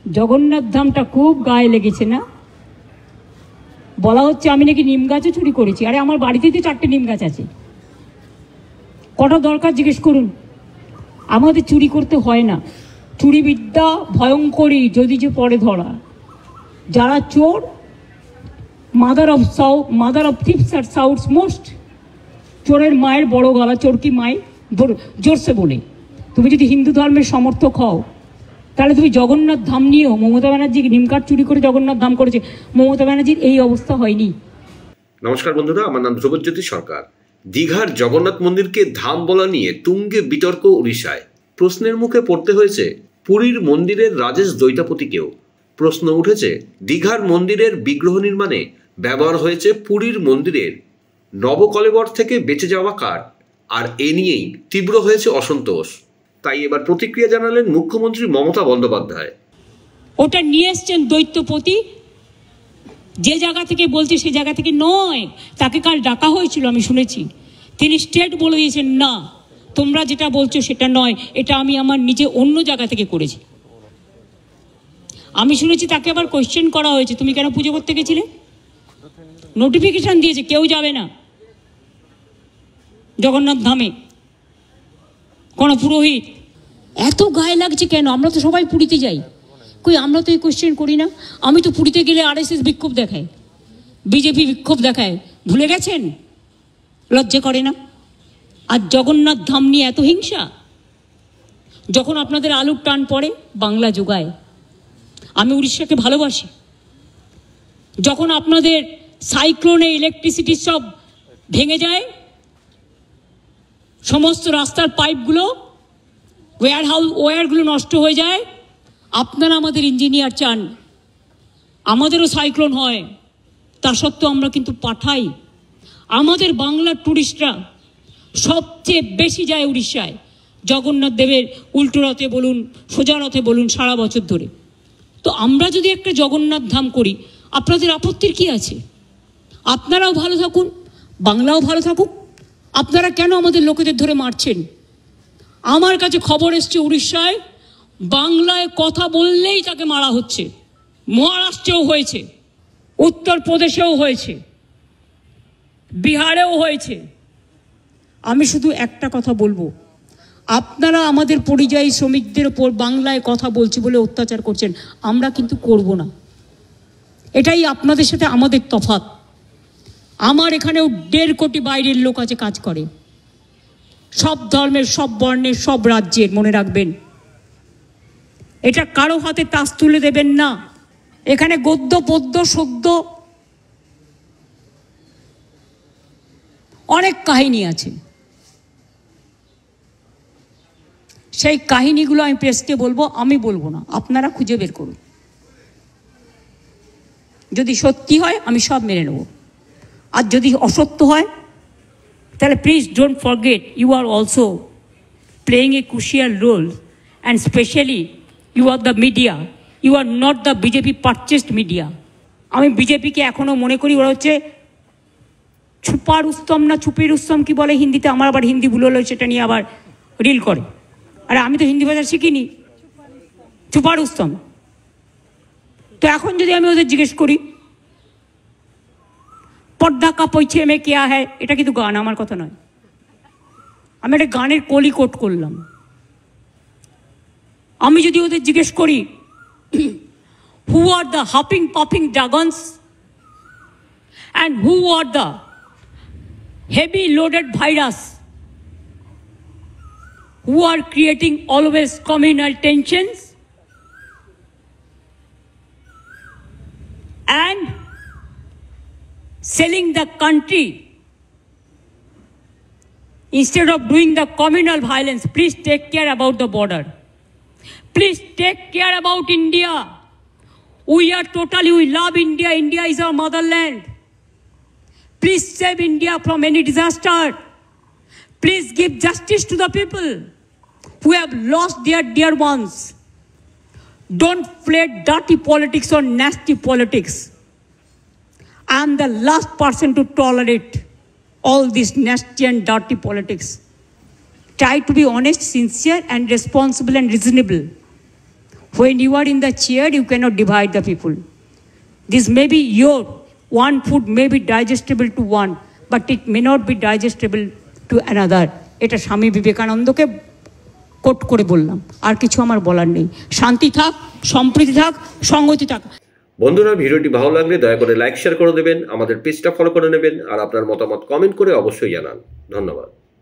জগন্নাথ ধামটা খুব গায়ে লেগেছে না? বলা হচ্ছে আমি নাকি নিম গাছও চুরি করেছি। আরে আমার বাড়িতেই তো 4টে নিম গাছ আছে, কটা দরকার জিজ্ঞেস করুন। আমাদের চুরি করতে হয় না। চুরি বিদ্যা ভয়ঙ্করী যদি যে পরে ধরা। যারা চোর, মাদার অফ থিপস আর সাউথ মোস্ট। চোরের মায়ের বড় গলা, চোর কি মায়ের জোরসে বলে। তুমি যদি হিন্দু ধর্মের সমর্থক হও তাহলে তুমি জগন্নাথ ধাম নিয়েও, মমতা ব্যানার্জি নিমকাঠ চুরি করে জগন্নাথ ধাম করেছে, মমতা ব্যানার্জির এই অবস্থা হয়নি। নমস্কার বন্ধুরা, আমার নাম ধ্রুবজ্যোতি সরকার। দীঘার জগন্নাথ মন্দিরকে ধাম বলা নিয়ে তুঙ্গে বিতর্ক উড়িষ্যায়। প্রশ্নের মুখে পড়তে হয়েছে পুরীর মন্দিরের রাজেশ দৈতাপতিকেও। প্রশ্ন উঠেছে দীঘার মন্দিরের বিগ্রহ নির্মাণে ব্যবহার হয়েছে পুরীর মন্দিরের নবকলেবর থেকে বেঁচে যাওয়া কাঠ, আর এ নিয়েই তীব্র হয়েছে অসন্তোষ। তাই এবার প্রতিক্রিয়া জানালেন মুখ্যমন্ত্রী মমতা বন্দ্যোপাধ্যায়। ওটা নিয়ে এসছেন দৈত্যপতি, যে জায়গা থেকে বলছে সে জায়গা থেকে নয়। তাকে কাল ডাকা হয়েছিল, আমি শুনেছি। তিনি স্টেট বলে দিয়েছেন, না তোমরা যেটা বলছো সেটা নয়, এটা আমি আমার নিজে অন্য জায়গা থেকে করেছি। আমি শুনেছি তাকে আবার কোয়েশ্চেন করা হয়েছে, তুমি কেন পুজো করতে গেছিলে? নোটিফিকেশন দিয়েছে কেউ যাবে না জগন্নাথ ধামে। কোন পুরোহিত। এত গায়ে লাগছে কেন? আমরা তো সবাই পুরীতে যাই, কই আমরা তো এই কোয়েশ্চেন করি না। আমি তো পুরীতে গেলে RSS বিক্ষোভ দেখায়, বিজেপি বিক্ষোভ দেখায়, ভুলে গেছেন? লজ্জা করে না? আর জগন্নাথ ধাম নিয়ে এত হিংসা। যখন আপনাদের আলুর টান পড়ে বাংলা যোগায়। আমি উড়িষ্যাকে ভালোবাসি। যখন আপনাদের সাইক্লোনে ইলেকট্রিসিটি সব ভেঙে যায়, সমস্ত রাস্তার পাইপগুলো, ওয়্যারগুলো নষ্ট হয়ে যায়, আপনারা আমাদের ইঞ্জিনিয়ার চান আমাদেরও সাইক্লোন হয়। তা সত্ত্বেও আমরা কিন্তু পাঠাই। আমাদের বাংলার টুরিস্টরা সবচেয়ে বেশি যায় উড়িষ্যায়, জগন্নাথ দেবের উল্টো রথে বলুন, সোজা রথে বলুন, সারা বছর ধরে। তো আমরা যদি একটা জগন্নাথ ধাম করি, আপনাদের আপত্তির কি আছে? আপনারাও ভালো থাকুন, বাংলাও ভালো থাকুক। আপনারা কেন আমাদের লোকেদের ধরে মারছেন? আমার কাছে খবর এসছে উড়িষ্যায় বাংলায় কথা বললেই তাকে মারা হচ্ছে। মহারাষ্ট্রেও হয়েছে, উত্তরপ্রদেশেও হয়েছে, বিহারেও হয়েছে। আমি শুধু একটা কথা বলবো, আপনারা আমাদের পরিযায়ী শ্রমিকদের ওপর বাংলায় কথা বলছি বলে অত্যাচার করছেন, আমরা কিন্তু করব না। এটাই আপনাদের সাথে আমাদের তফাৎ। আমার এখানেও 1.5 কোটি বাইরের লোক আছে, কাজ করে, সব ধর্মের, সব বর্ণের, সব রাজ্যের। মনে রাখবেন, এটা কারো হাতে তাস তুলে দেবেন না। এখানে গদ্য পদ্য সদ্য অনেক কাহিনী আছে। সেই কাহিনীগুলো আমি প্রেসকে বলবো, আমি বলবো না। আপনারা খুঁজে বের করুন। যদি সত্যি হয় আমি সব মেনে নেব, আর যদি অসত্য হয় তাহলে please don't forget you are also playing a crucial role, and specially you are the media. You are not the BJP purchased media. আমি বিজেপিকে এখনও মনে করি ওরা হচ্ছে ছুপা রুস্তম, না ছুপি রুস্তম কি বলে হিন্দিতে, আমার আবার হিন্দি ভুল হলো, সেটা নিয়ে আবার রিল করে। আরে আমি তো হিন্দি ভাষা শিখিনি, ছুপা রুস্তম। তো এখন যদি আমি ওদের জিজ্ঞেস করি পর্দা কা পৈছে মে কেয়া হ্যায়, এটা কিন্তু গান, আমার কথা নয়। আমি একটা গানের কলি কোট করলাম। আমি যদি ওদের জিজ্ঞেস করি who are the huffing puffing dragons and who are the heavy loaded virus who are creating always communal tensions and selling the country instead of doing the communal violence. Please take care about the border. Please take care about India. We love India. India is our motherland. Please save India from any disaster. Please give justice to the people who have lost their dear ones. Don't play dirty politics or nasty politics. I am the last person to tolerate all this nasty and dirty politics. Try to be honest, sincere and responsible and reasonable. When you are in the chair, you cannot divide the people. This may be your one food may be digestible to one, but it may not be digestible to another. এটা স্বামী বিবেকানন্দকে coat করে বললাম, আর কিছু আমার বলার নেই। শান্তি থাক, সম্প্রীতি থাক, সংগতি থাক। বন্ধুরা, ভিডিওটি ভালো লাগলে দয়া করে লাইক শেয়ার করে দেবেন, আমাদের পেজটা ফলো করে নেবেন, আর আপনার মতামত কমেন্ট করে অবশ্যই জানান। ধন্যবাদ।